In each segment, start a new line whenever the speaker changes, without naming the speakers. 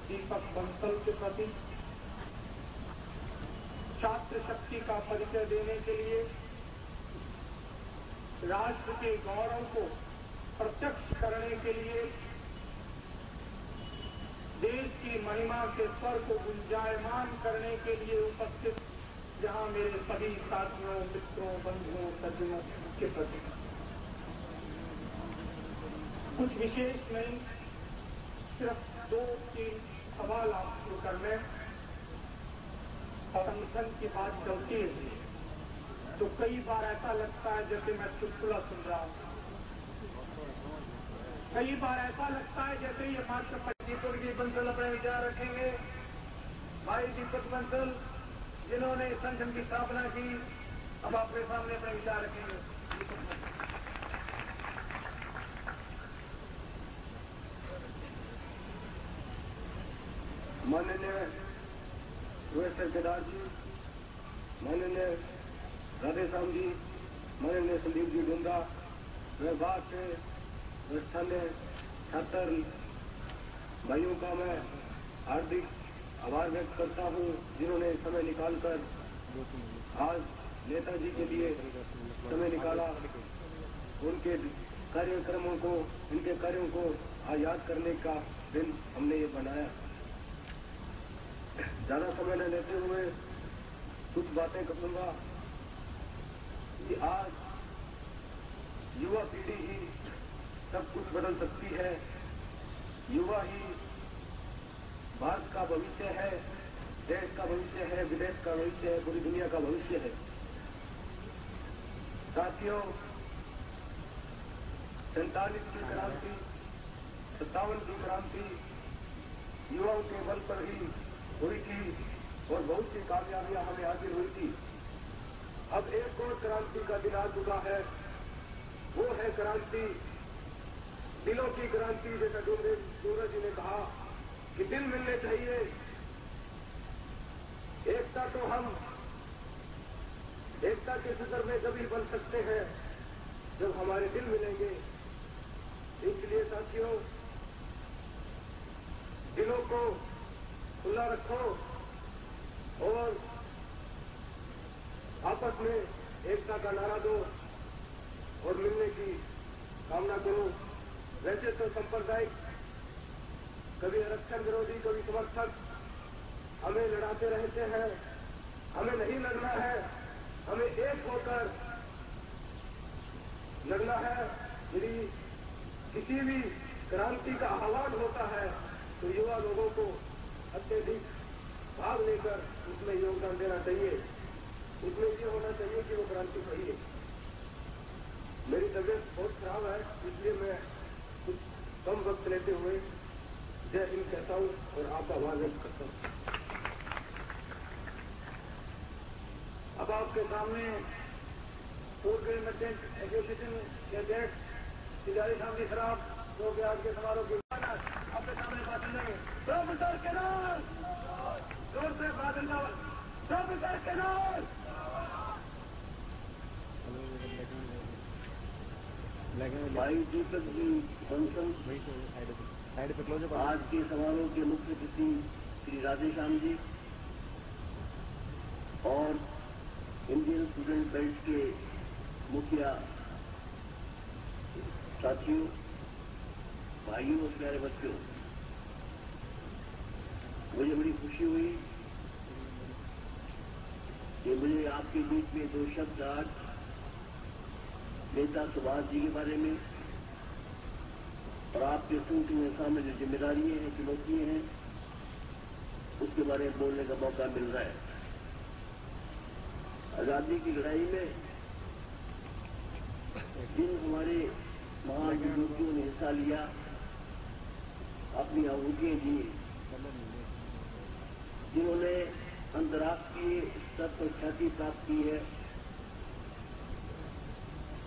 दीपक बंसल के प्रति छात्र शक्ति का परिचय देने के लिए राष्ट्र के गौरव को प्रत्यक्ष करने के लिए देश की महिमा के स्वर को गुंजायमान करने के लिए उपस्थित जहां मेरे सभी साथियों, मित्रों, बंधुओं, सज्जनों के प्रति कुछ विशेष नहीं, सिर्फ 2-3 सवाल आपको करने और संगठन की बात चलती है तो कई बार ऐसा लगता है जैसे मैं चुटकुला सुन रहा हूं। कई बार ऐसा लगता है जैसे ये मात्र दीपक जी बंसल अपने विचार रखेंगे। भाई दीपक बंसल जिन्होंने संगठन की स्थापना की, अब आपके सामने अपने विचार रखेंगे।
माननीय प्रोफेसर केदार जी, माननीय राधेश्याम जी, माननीय संदीप जी डोंगरा, विभाग के स्थानीय छात्र भाइयों का मैं हार्दिक आभार व्यक्त करता हूं, जिन्होंने समय निकालकर आज नेताजी के लिए समय निकाला। उनके कार्यक्रमों को, उनके कार्यों को याद करने का दिन हमने ये बनाया। ज्यादा समय न लेते हुए कुछ बातें करूंगा कि आज युवा पीढ़ी ही सब कुछ बदल सकती है। युवा ही भारत का भविष्य है, देश का भविष्य है, विदेश का भविष्य है, पूरी दुनिया का भविष्य है। साथियों, 47 की क्रांति, 57 की क्रांति युवाओं के बल पर ही हुई थी और बहुत सी कामयाबियां हमें हासिल हुई थी। अब एक और क्रांति का दिन आ चुका है, वो है क्रांति, दिलों की क्रांति। जैसा डोंगरा जी ने कहा कि दिल मिलने चाहिए। एकता तो हम एकता के शिखर में कभी बन सकते हैं जब हमारे दिल मिलेंगे। इसलिए साथियों, दिलों को खुला रखो और आपस में एकता का नारा दो और मिलने की कामना करो। वैसे तो सांप्रदायिक, कभी आरक्षण विरोधी, कभी समर्थक हमें लड़ाते रहते हैं। हमें नहीं लड़ना है, हमें एक होकर लड़ना है। यदि किसी भी क्रांति का आह्वान होता है तो युवा लोगों को अत्यधिक भाग लेकर उसमें योगदान देना चाहिए। उसमें ये होना चाहिए कि वो क्रांति सही है। मेरी तबीयत बहुत खराब है, इसलिए मैं कुछ कम वक्त लेते हुए जय हिंद कहता हूं और आपका आभार व्यक्त करता हूं। अब आपके सामने पूर्व मर्चेंट एसोसिएशन के अध्यक्ष श्री राधेश्याम जी सराफ, जो कि आज के समारोह के आपके सामने भाषण देंगे। प्रोफेसर केदार, जोर से भाषण दो। प्रोफेसर केदार।
भाई दीपक जी बंसल, आज के समारोह के मुख्य अतिथि श्री राधेश्याम जी और इंडियन स्टूडेंट बेल्ट के मुखिया साथियों, भाइयों और प्यारे बच्चों, मुझे बड़ी खुशी हुई कि मुझे आपके बीच में 2 शब्द आज नेता सुभाष जी के बारे में और आपके संगठन के सामने जो जिम्मेदारियां हैं, चुनौतियां हैं, उसके बारे में बोलने का मौका मिल रहा है। आजादी की लड़ाई में जिन हमारे महान बुजुर्गों ने हिस्सा लिया, अपनी आहुतियां दी, जिन्होंने अंतर्राष्ट्रीय स्तर पर ख्याति प्राप्त की है,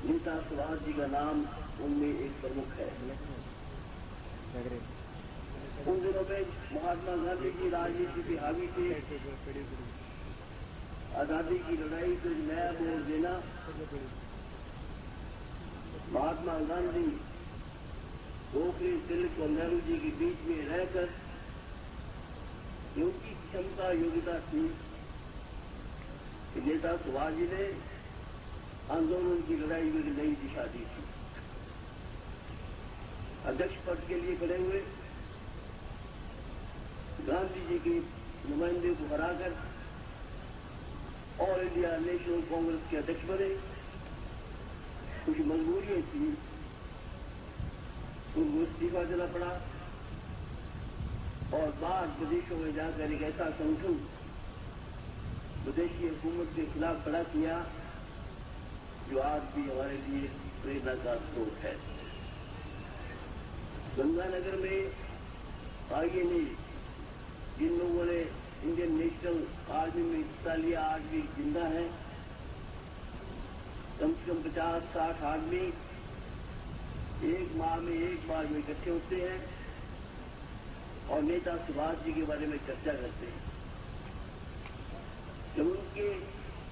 नेता सुभाष जी का नाम उनमें एक प्रमुख है। उन दिनों में महात्मा गांधी जी राजनीति पे हावी थे। आजादी की लड़ाई को एक नया मोड़ देना, महात्मा गांधी, गोखले, तिलक और नेहरू जी के बीच में रहकर कि उनकी क्षमता योग्यता थी कि नेता सुभाष जी ने आंदोलन की लड़ाई में नई दिशा दी थी। अध्यक्ष पद के लिए खड़े हुए गांधी जी के नुमाइंदे को हराकर ऑल इंडिया नेशनल कांग्रेस के अध्यक्ष बने। कुछ मजबूरियां थी, उनको इस्तीफा देना पड़ा और बाहर विदेशों में जाकर एक ऐसा संगठन विदेशी हुकूमत के खिलाफ खड़ा किया जो आज भी हमारे लिए प्रेरणा का स्रोत है। गंगानगर में आगे नहीं, जिन लोगों ने इंडियन नेशनल आर्मी में हिस्सा लिया आज भी जिंदा है। कम से कम 50-60 आदमी एक माह में एक बार में इकट्ठे होते हैं और नेता सुभाष जी के बारे में चर्चा करते हैं। जब उनके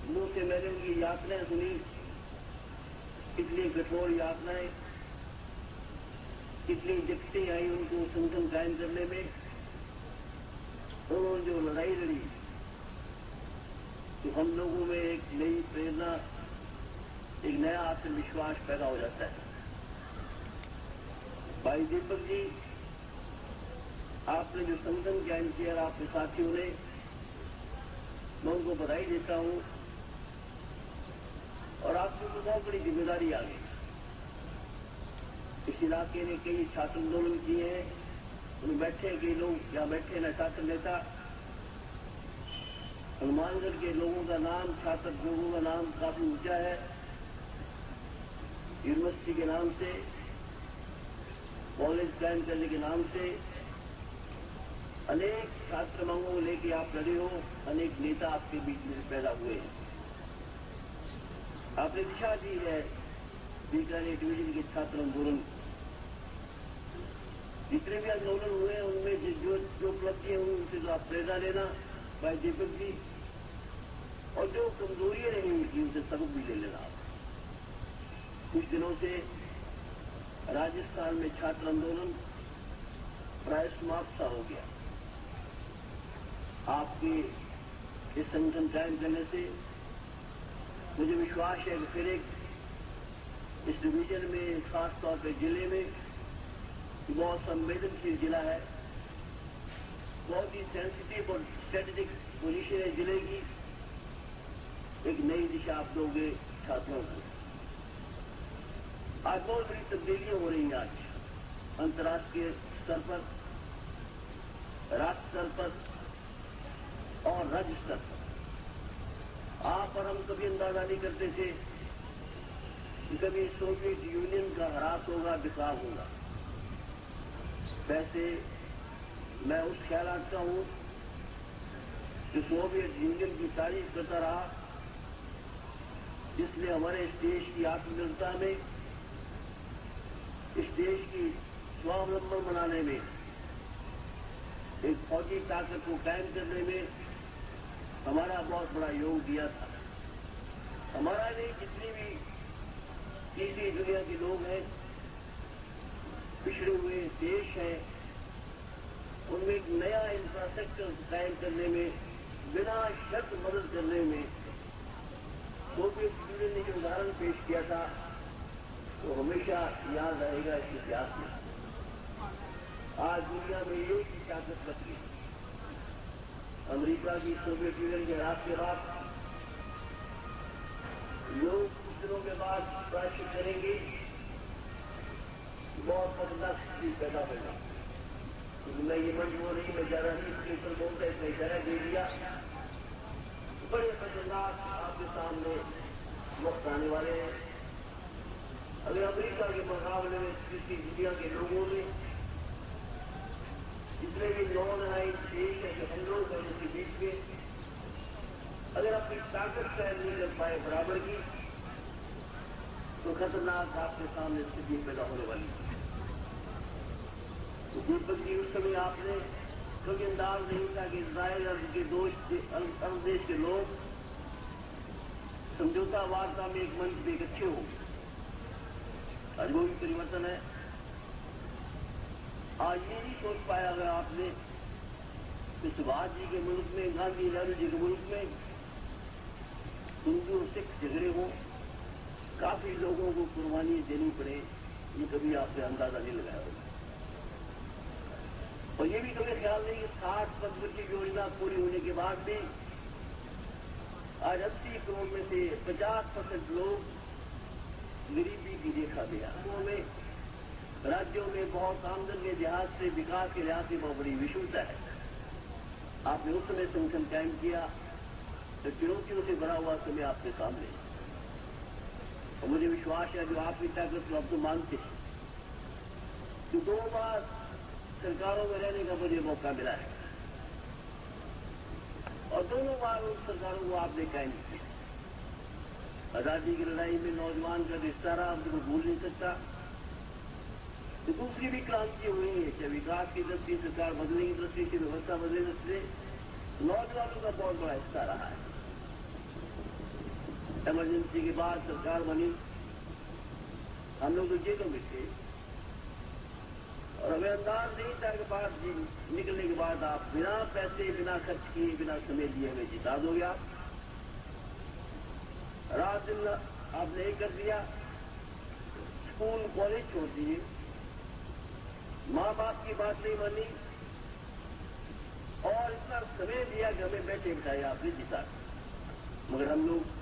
मुंह से मैंने उनकी यातनाएं सुनी, कितनी कठोर यातनाएं, कितनी दिक्कतें आई उनको संगठन कायम करने में, उन्होंने जो लड़ाई लड़ी तो हम लोगों में एक नई प्रेरणा, एक नया आत्मविश्वास पैदा हो जाता है। भाई दीपक जी, आपने जो संगठन ज्वाइन किया, आपके साथियों ने, मैं उनको बधाई देता हूं और आपको तो बहुत बड़ी जिम्मेदारी आ गई। इस इलाके ने कई छात्र आंदोलन किए हैं, उनमें बैठे कई लोग, यहाँ बैठे न छात्र नेता, हनुमानगढ़ के लोगों का नाम, छात्र लोगों का नाम काफी ऊंचा है। यूनिवर्सिटी के नाम से, कॉलेज कायम करने के नाम से अनेक छात्र मांगों को लेकर आप लड़े हो, अनेक नेता आपके बीच में पैदा हुए हैं। आपने दिशा दी है बीकानेर डिवीजन के छात्र आंदोलन, जितने भी आंदोलन हुए उनमें जो उपलब्धियां हुई उनसे तो आप प्रेरणा लेना भाई दीपक जी, और जो कमजोरियां रही उनकी उनसे सबक भी ले लेना। कुछ दिनों से राजस्थान में छात्र आंदोलन प्राय समाप्त सा हो गया। आपके इस संगठन कायम करने से मुझे विश्वास है कि फिर एक इस डिवीजन में, खासतौर पर जिले में, बहुत संवेदनशील जिला है, बहुत ही सेंसिटिव और स्ट्रेटेजिक पोजीशन है जिले की, एक नई दिशा आप दोगे छात्रों को। आज बहुत बड़ी तब्दीलियां हो रही हैं। आज अंतर्राष्ट्रीय स्तर पर, राष्ट्र स्तर पर और राज्य स्तर पर आप और हम कभी अंदाजा नहीं करते थे कि कभी सोवियत यूनियन का ह्रास होगा, विकास होगा। वैसे मैं उस ख्यालात का हूं कि सोवियत यूनियन की तारीफ करता रहा, जिसने हमारे इस देश की आत्मनिर्भरता में, इस देश की स्वावलंबन बनाने में, एक फौजी ताकत को कायम करने में हमारा बहुत बड़ा योग दिया था। हमारा नहीं, जितनी भी तीसरी दुनिया के लोग हैं, पिछड़े हुए देश हैं, उनमें एक नया इंफ्रास्ट्रक्चर कायम करने में, बिना शर्त मदद करने में सोवियत यूनियन ने जो उदाहरण पेश किया था वो हमेशा याद रहेगा इस इतिहास में। आज दुनिया में एक ही ताकत बची है, अमेरिका की सोवियत यूनियन के ह्रास के बाद लोग कुछ दिनों के बाद प्रायश्चित करेंगे, बहुत खतरनाक स्थिति पैदा होगा। मैं ये मजबूर नहीं, मैं ज्यादा नहीं इसके ऊपर बोलता, इसने इशारा दे दिया। बड़े खतरनाक आपके सामने वक्त आने वाले हैं। अगर अमेरिका के मुकाबले में तीसरी दुनिया के लोगों ने, जितने भी नॉन अलाइंड देश है जो हम लोग हैं उनके बीच में, अगर अपनी ताकत कायम नहीं कर पाए बराबर की, तो खतरनाक आपके सामने स्थिति पैदा होने वाली है। तो दीपक जी, उस समय आपने कभी अंदाज नहीं था कि इजराइल और के अरब देश के लोग समझौता वार्ता में एक मंच पे इकट्ठे होंगे। आज वो भी परिवर्तन है। आज ये नहीं सोच पाया अगर आपने कि सुभाष जी के मुल्क में, गांधी नेहरू जी के मुल्क में हिंदू और सिख झगड़े हों, काफी लोगों को कुर्बानी देनी पड़े, ये कभी आपने अंदाजा नहीं लगाया होगा। और ये भी कभी ख्याल नहीं कि 60% की योजना पूरी होने के बाद भी आज 80 करोड़ में से 50% लोग गरीबी की रेखा में हैं। में राज्यों में बहुत आमदन के लिहाज से, विकास के लिहाज से बहुत बड़ी विषमता है। आपने उस समय संगठन कायम किया तो चुनौतियों से भरा हुआ समय आपके सामने है। और मुझे विश्वास है जो आपकी ताकत को आप तो मानते हैं कि 2 बार सरकारों में रहने का मुझे मौका मिला है और दोनों बार उन सरकारों को आपने कायम किया। आजादी की लड़ाई में नौजवान का रिश्ता रहा, हम तो भूल नहीं सकता। तो दूसरी भी क्रांति हुई है, चाहे विकास की दृष्टि, सरकार बदलने की दृष्टि से, व्यवस्था बदलने की दृष्टि से नौजवानों का बहुत बड़ा हिस्सा रहा है। इमरजेंसी के बाद सरकार बनी, हम लोग तो जेलों में थे और हमें अंदाज नहीं था कि बाहर निकलने के बाद आप बिना पैसे, बिना खर्च किए, बिना समय दिए हमें जिता दोगे। आप रात दिन आपने ये कर दिया, स्कूल कॉलेज छोड़ दिए, माँ बाप की बात नहीं मानी और इतना समय दिया कि हमें बैठे बिठाए आपने जिता। मगर हम लोग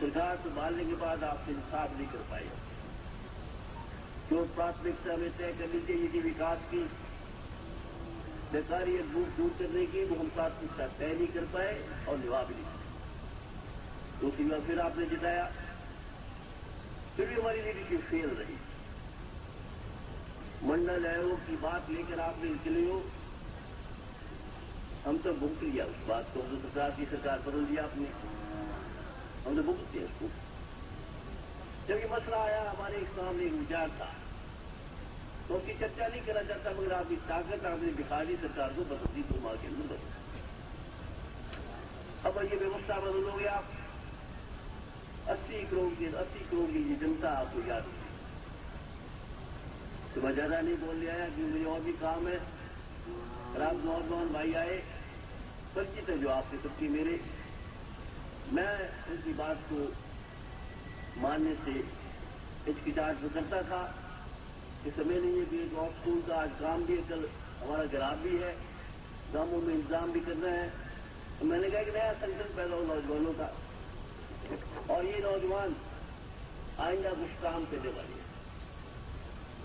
सरकार संभालने के बाद आपसे इंसाफ नहीं कर पाए। जो प्राथमिकता में तय करनी चाहिए थी विकास की, बेकारी भूख दूर करने की, वो हम प्राथमिकता तय नहीं कर पाए और निभा भी नहीं पाए। दूसरी बार फिर आपने जिताया, फिर भी हमारी लीडरशिप फेल रही। मंडल आयोग की बात लेकर आपने चले हो, हम तो भुगत लिया उस बात को। तो सरकार की सरकार बदल दिया आपने, हमने भुगत दिया उसको। जब ये मसला आया हमारे सामने एक विचार था तो उसकी चर्चा नहीं करना चाहता, मगर आपकी ताकत आपने दिखा दी, सरकार को बदलती तो मां के अंदर बदल। अब ये व्यवस्था बदलोगे आप, 80 करोड़ की जनता आपको याद है। तो मैं ज्यादा नहीं बोलने आया क्योंकि मुझे और भी काम है। आप नौजवान भाई आए, परिचित है जो आपसे सबकी मेरे, मैं उनकी बात को मानने से हिचकिचाहट करता था कि समय नहीं है कि एक और स्कूल का आज काम भी है, कल हमारा गिराव भी है, गांवों में इंतजाम भी करना है। तो मैंने कहा कि नया संगठन पैदा हो नौजवानों का, और ये नौजवान आइंदा कुछ काम करने वाले हैं।